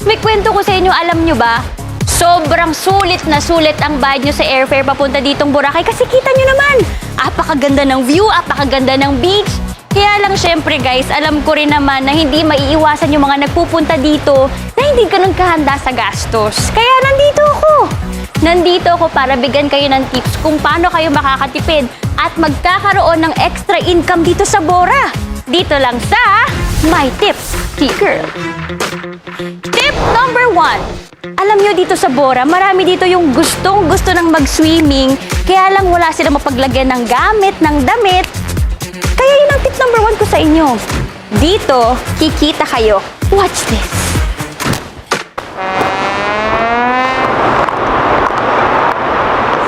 May kwento ko sa inyo, alam nyo ba? Sobrang sulit na sulit ang bayad nyo sa airfare papunta ditong Boracay kasi kita nyo naman, apakaganda ng view, apakaganda ng beach. Kaya lang syempre guys, alam ko rin naman na hindi maiiwasan yung mga nagpupunta dito na hindi ganun kahanda sa gastos. Kaya nandito ako. Nandito ako para bigyan kayo ng tips kung paano kayo makakatipid at magkakaroon ng extra income dito sa Bora. Dito lang sa My Tips Key Girl. Tip number 1. Alam nyo dito sa Bora, marami dito yung gustong-gusto ng mag-swimming, kaya lang wala sila mapaglagyan ng gamit, ng damit. Kaya yun ang tip number 1 ko sa inyo. Dito, kikita kayo. Watch this.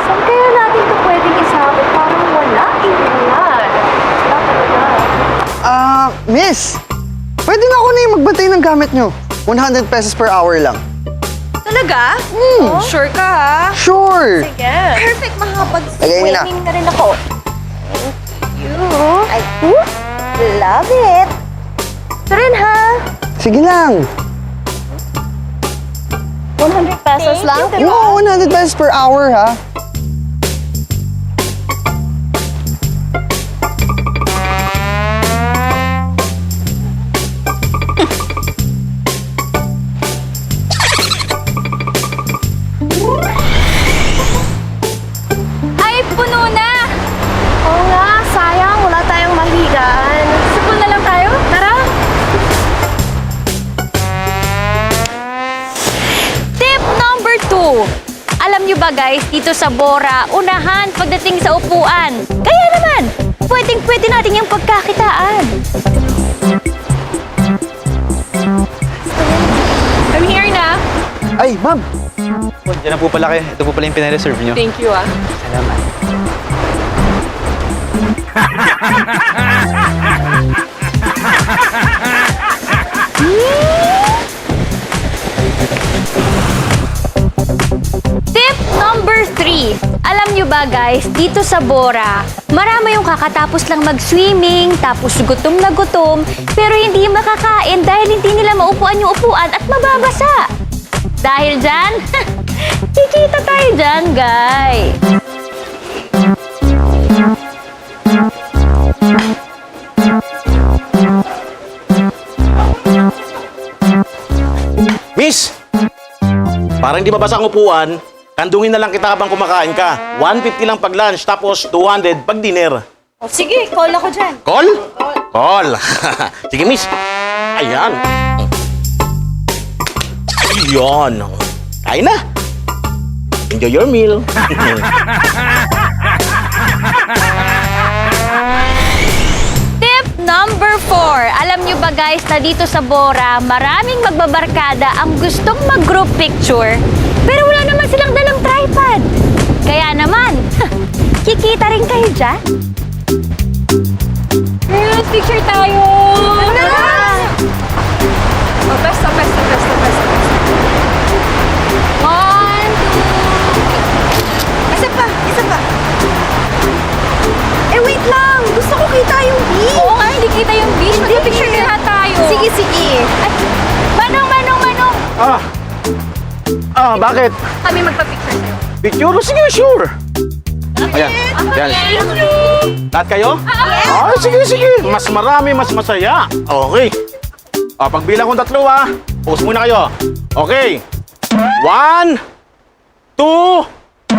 Saan kaya natin ito pwedeng isabit? Parang wala. Miss! Pwede na ako na yung magbantay ng gamit nyo. 100 pesos per hour lang. Talaga? Sure ka, ha? Sure! Sige. Perfect, Lagay niyo na. makapag-swimming na rin ako. Thank you. I love it. Ito rin, ha? Sige lang. 100 pesos lang, diba? Yung 100 pesos per hour, ha? Ay, puno na! Oo nga, sayang. Wala tayong mahigaan. Sapul na lang tayo? Tara! Tip number 2. Alam nyo ba guys, dito sa Bora, unahan pagdating sa upuan. Kaya naman, pwedeng-pwede natin yung pagkakitaan. I'm here na. Ay, ma'am! Diyan na po pala kayo. Ito po pala yung pinareserve nyo. Thank you, ah. Salamat. Tip number 3. Alam nyo ba guys, dito sa Bora, marami yung kakatapos lang mag-swimming, tapos gutom na gutom, pero hindi makakain dahil hindi nila maupuan yung upuan at mababasa. Dahil dyan, kikita tayo dyan, guys. Miss! Parang di mabasa ang upuan, kandungin na lang kita habang kumakain ka. 150 lang pag lunch, tapos 200 pag dinner. Sige, call ako dyan. Call? Call. Sige, miss. Ayan. Ayan. Kain na. Enjoy your meal. Tip number 4. Alam nyo ba guys na dito sa Bora, maraming magbabarkada ang gustong mag-group picture, pero wala naman silang dalang tripod. Kaya naman, kikita rin kayo dyan. Girl, picture tayo! Oh, best. 1, 2... Isa pa. Eh, wait lang! Gusto ko kita yung beach! Oo nga, hindi kita yung beach. Mag-picture na lahat tayo. Sige. Ay, Manong! Bakit? Kami magpa-picture sa'yo. Picture? Sige, sure. Ayan. Ayan. Lahat kayo? Sige. Mas marami, mas masaya. Okay. Pagbilang kong 3, pause muna kayo. Okay. 1, 2, 3.